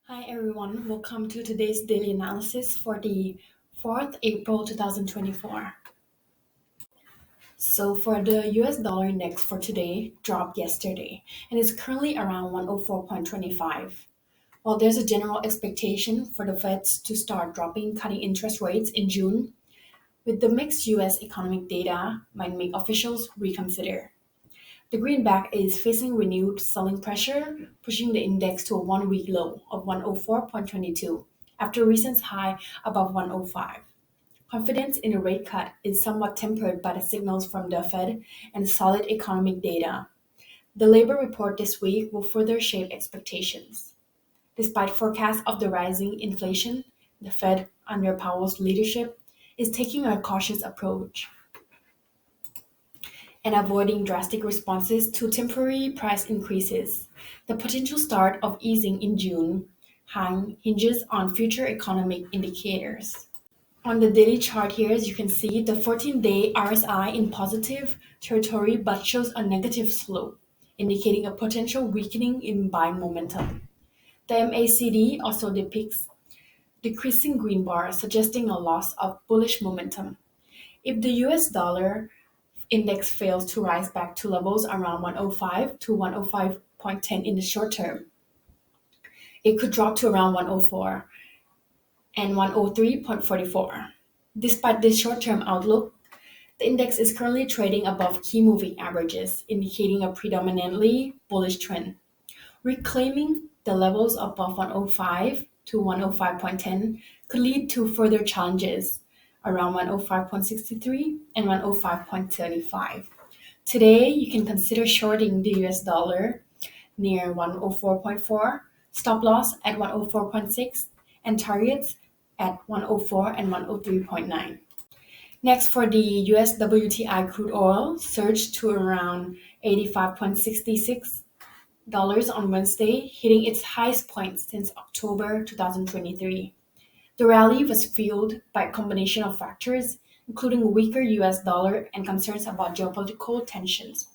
Hi everyone, welcome to today's daily analysis for the 4th April 2024. So for the US dollar index for today dropped yesterday and is currently around 104.25. While there's a general expectation for the Feds to start cutting interest rates in June, with the mixed US economic data might make officials reconsider. The greenback is facing renewed selling pressure, pushing the index to a one-week low of 104.22 after recent high above 105. Confidence in a rate cut is somewhat tempered by the signals from the Fed and solid economic data. The labor report this week will further shape expectations. Despite forecasts of the rising inflation, the Fed, under Powell's leadership, is taking a cautious approach and avoiding drastic responses to temporary price increases. The potential start of easing in June hinges on future economic indicators. On the daily chart here, as you can see, the 14-day RSI in positive territory but shows a negative slope, indicating a potential weakening in buying momentum. The MACD also depicts decreasing green bar, suggesting a loss of bullish momentum. If the US dollar index fails to rise back to levels around 105 to 105.10 in the short term, it could drop to around 104 and 103.44. Despite this short-term outlook, the index is currently trading above key moving averages, indicating a predominantly bullish trend. Reclaiming the levels above 105 to 105.10 could lead to further challenges around 105.63 and 105.35. Today, you can consider shorting the US dollar near 104.4, stop loss at 104.6, and targets at 104 and 103.9. Next, for the US WTI crude oil, surged to around $85.66 on Wednesday, hitting its highest point since October 2023. The rally was fueled by a combination of factors, including a weaker US dollar and concerns about geopolitical tensions,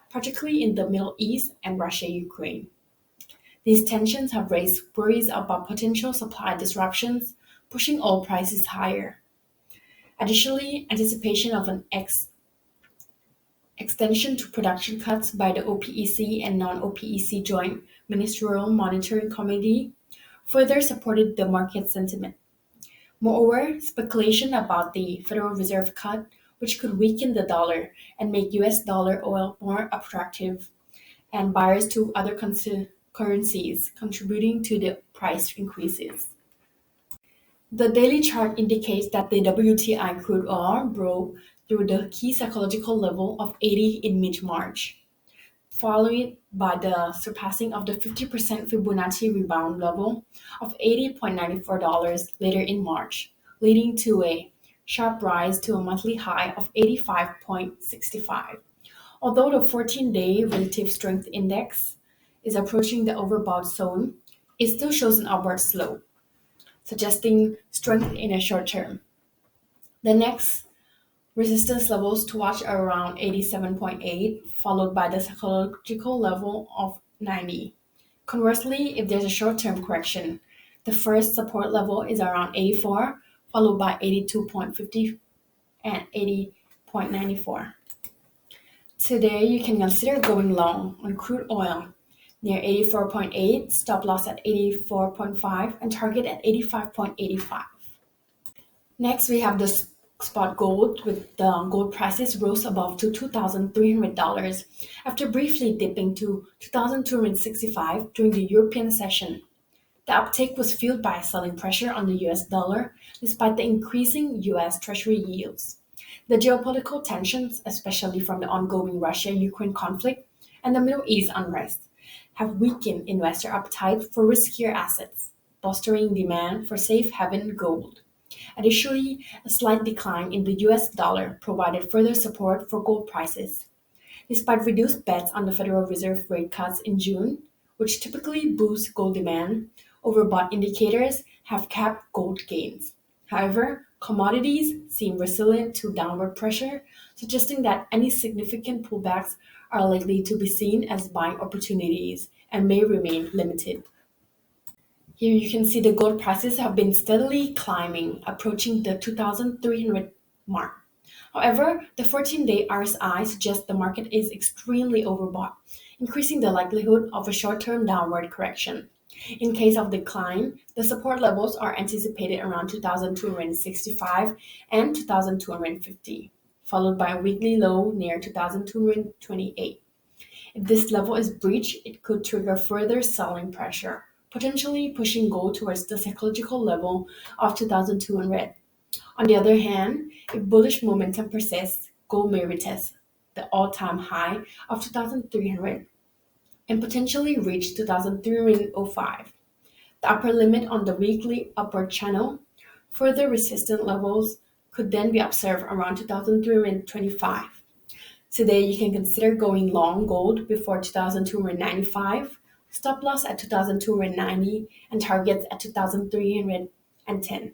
particularly in the Middle East and Russia-Ukraine. These tensions have raised worries about potential supply disruptions, pushing oil prices higher. Additionally, anticipation of an extension to production cuts by the OPEC and non-OPEC Joint Ministerial Monitoring Committee further supported the market sentiment. Moreover, speculation about the Federal Reserve cut, which could weaken the dollar and make US dollar oil more attractive, and buyers to other currencies contributing to the price increases. The daily chart indicates that the WTI crude oil broke through the key psychological level of 80 in mid-March, followed by the surpassing of the 50% Fibonacci rebound level of $80.94 later in March, leading to a sharp rise to a monthly high of 85.65. Although the 14-day relative strength index is approaching the overbought zone, it still shows an upward slope, suggesting strength in a short term. The next resistance levels to watch are around 87.8, followed by the psychological level of 90. Conversely, if there's a short-term correction, the first support level is around 84, followed by 82.50 and 80.94. Today, you can consider going long on crude oil near 84.8, stop loss at 84.5, and target at 85.85. Next, we have the spot gold, with the gold prices rose above to $2,300 after briefly dipping to $2,265 during the European session. The uptake was fueled by selling pressure on the US dollar despite the increasing US Treasury yields. The geopolitical tensions, especially from the ongoing Russia-Ukraine conflict and the Middle East unrest, have weakened investor appetite for riskier assets, bolstering demand for safe haven gold. Additionally, a slight decline in the US dollar provided further support for gold prices. Despite reduced bets on the Federal Reserve rate cuts in June, which typically boost gold demand, overbought indicators have capped gold gains. However, commodities seem resilient to downward pressure, suggesting that any significant pullbacks are likely to be seen as buying opportunities and may remain limited. Here you can see the gold prices have been steadily climbing, approaching the 2,300 mark. However, the 14-day RSI suggests the market is extremely overbought, increasing the likelihood of a short-term downward correction. In case of decline, the support levels are anticipated around 2,265 and 2,250, followed by a weekly low near 2,228. If this level is breached, it could trigger further selling pressure, potentially pushing gold towards the psychological level of 2,200. On the other hand, if bullish momentum persists, gold may retest the all-time high of 2,300 and potentially reach 2,305. The upper limit on the weekly upward channel. Further resistant levels could then be observed around 2,325. Today, you can consider going long gold before 2,295, stop loss at 2,290, and targets at 2,310.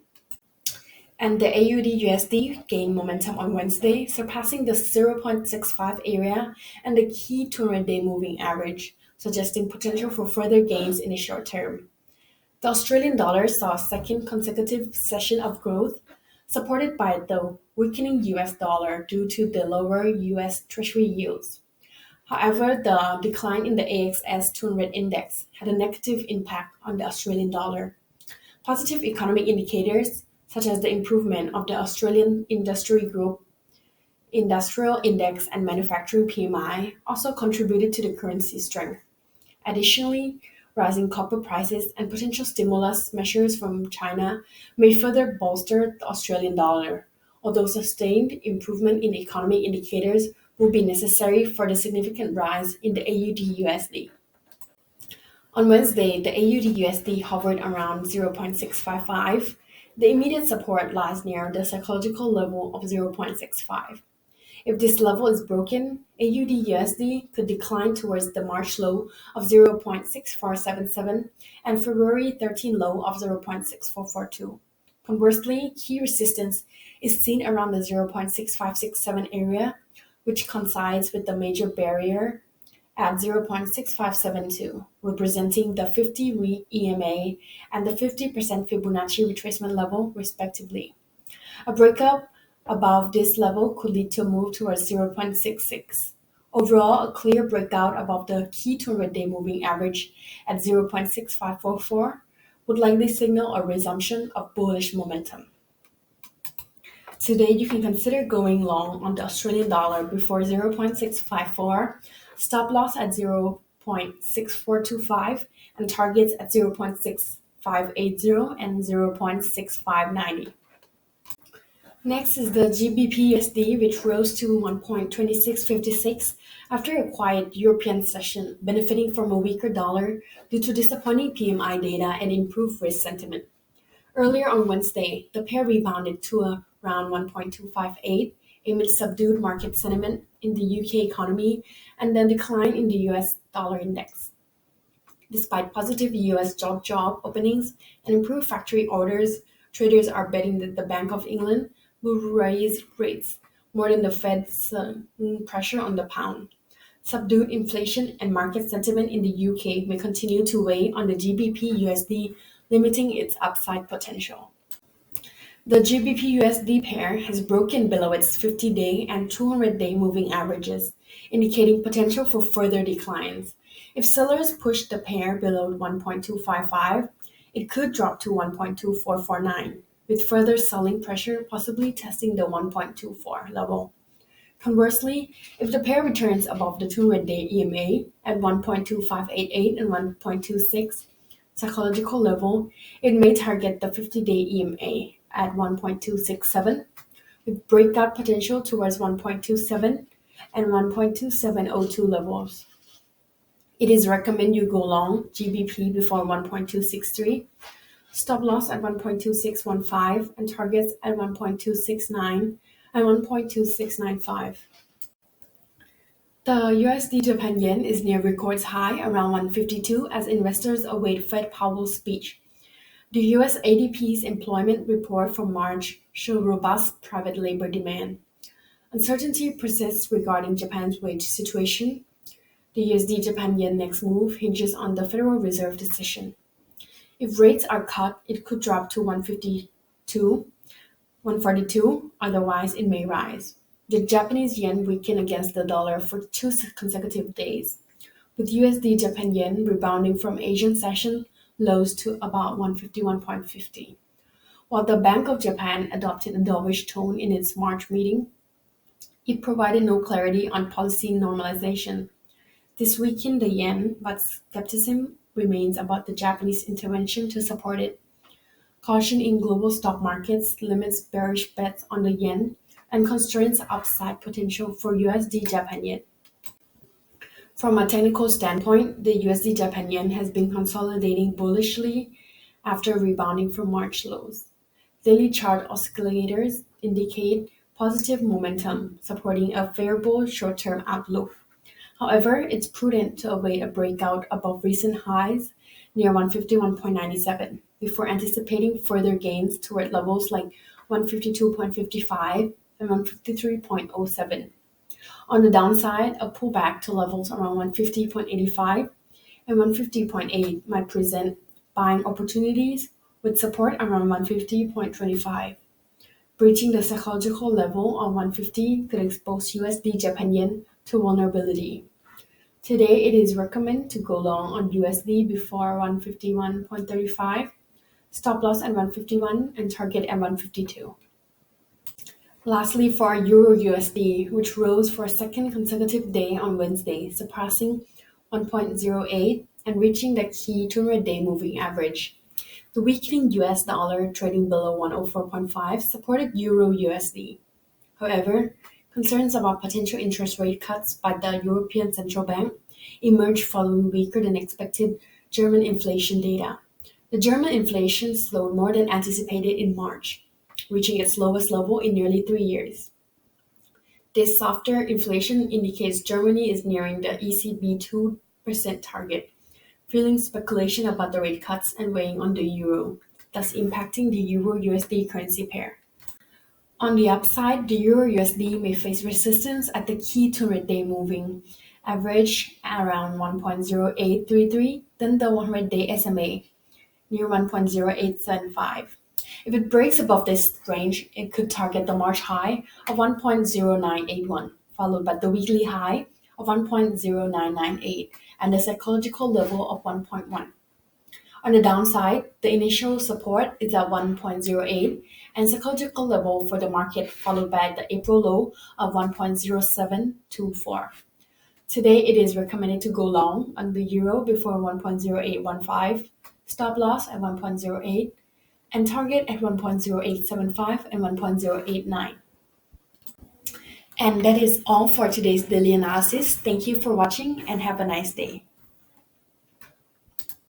And the AUD USD gained momentum on Wednesday, surpassing the 0.65 area and the key 200-day moving average, suggesting potential for further gains in the short term. The Australian dollar saw a second consecutive session of growth, supported by the weakening US dollar due to the lower US Treasury yields. However, the decline in the ASX 200 index had a negative impact on the Australian dollar. Positive economic indicators, such as the improvement of the Australian Industry Group Industrial Index and Manufacturing PMI, also contributed to the currency strength. Additionally, rising copper prices and potential stimulus measures from China may further bolster the Australian dollar, although sustained improvement in economic indicators will be necessary for the significant rise in the AUD/USD. On Wednesday, the AUD/USD hovered around 0.655. The immediate support lies near the psychological level of 0.65. If this level is broken, AUD/USD could decline towards the March low of 0.6477 and February 13 low of 0.6442. Conversely, key resistance is seen around the 0.6567 area, which coincides with the major barrier at 0.6572, representing the 50-week EMA and the 50% Fibonacci retracement level, respectively. A breakup above this level could lead to a move towards 0.66. Overall, a clear breakout above the key 200-day moving average at 0.6544 would likely signal a resumption of bullish momentum. Today, you can consider going long on the Australian dollar before 0.654, stop loss at 0.6425, and targets at 0.6580 and 0.6590. Next is the GBP USD, which rose to 1.2656 after a quiet European session, benefiting from a weaker dollar due to disappointing PMI data and improved risk sentiment. Earlier on Wednesday, the pair rebounded to around 1.258 amid subdued market sentiment in the UK economy and then decline in the US dollar index. Despite positive US job openings and improved factory orders, traders are betting that the Bank of England will raise rates more than the Fed's pressure on the pound. Subdued inflation and market sentiment in the UK may continue to weigh on the GBP USD, limiting its upside potential. The GBP USD pair has broken below its 50-day and 200-day moving averages, indicating potential for further declines. If sellers push the pair below 1.255, it could drop to 1.2449, with further selling pressure possibly testing the 1.24 level. Conversely, if the pair returns above the 200-day EMA at 1.2588 and 1.26 psychological level, it may target the 50-day EMA at 1.267, with breakout potential towards 1.27 and 1.2702 levels. It is recommended you go long GBP before 1.263, stop loss at 1.2615, and targets at 1.269 and 1.2695. The USD Japan yen is near records high around 152 as investors await Fed Powell's speech. The US ADP's employment report for March showed robust private labor demand. Uncertainty persists regarding Japan's wage situation. The USD Japan yen next move hinges on the Federal Reserve decision. If rates are cut, it could drop to 152, 142, otherwise it may rise. The Japanese yen weakened against the dollar for two consecutive days, with USD Japan yen rebounding from Asian session lows to about 151.50. While the Bank of Japan adopted a dovish tone in its March meeting, it provided no clarity on policy normalization. This weakened the yen, but skepticism remains about the Japanese intervention to support it. Caution in global stock markets limits bearish bets on the yen and constrains upside potential for USD Japan yen. From a technical standpoint, the USD Japan yen has been consolidating bullishly after rebounding from March lows. Daily chart oscillators indicate positive momentum, supporting a favorable short-term outlook. However, it's prudent to await a breakout above recent highs near 151.97 before anticipating further gains toward levels like 152.55 and 153.07. On the downside, a pullback to levels around 150.85 and 150.8 might present buying opportunities with support around 150.25. Breaching the psychological level of 150 could expose USD Japan yen to vulnerability. Today, it is recommended to go long on USD before 151.35, stop loss at 151 and target at 152. Lastly, for Euro USD, which rose for a second consecutive day on Wednesday, surpassing 1.08 and reaching the key 200-day moving average. The weakening US dollar trading below 104.5 supported Euro USD. However, concerns about potential interest rate cuts by the European Central Bank emerged following weaker than expected German inflation data. The German inflation slowed more than anticipated in March, reaching its lowest level in nearly 3 years. This softer inflation indicates Germany is nearing the ECB 2% target, fueling speculation about the rate cuts and weighing on the euro, thus impacting the Euro USD currency pair. On the upside, the Euro USD may face resistance at the key 200-day moving average around 1.0833, then the 100-day SMA near 1.0875. If it breaks above this range, it could target the March high of 1.0981, followed by the weekly high of 1.0998 and the psychological level of 1.1. On the downside, the initial support is at 1.08 and psychological level for the market followed by the April low of 1.0724. Today, it is recommended to go long on the euro before 1.0815, stop loss at 1.08, and target at 1.0875 and 1.089. And that is all for today's daily analysis. Thank you for watching and have a nice day.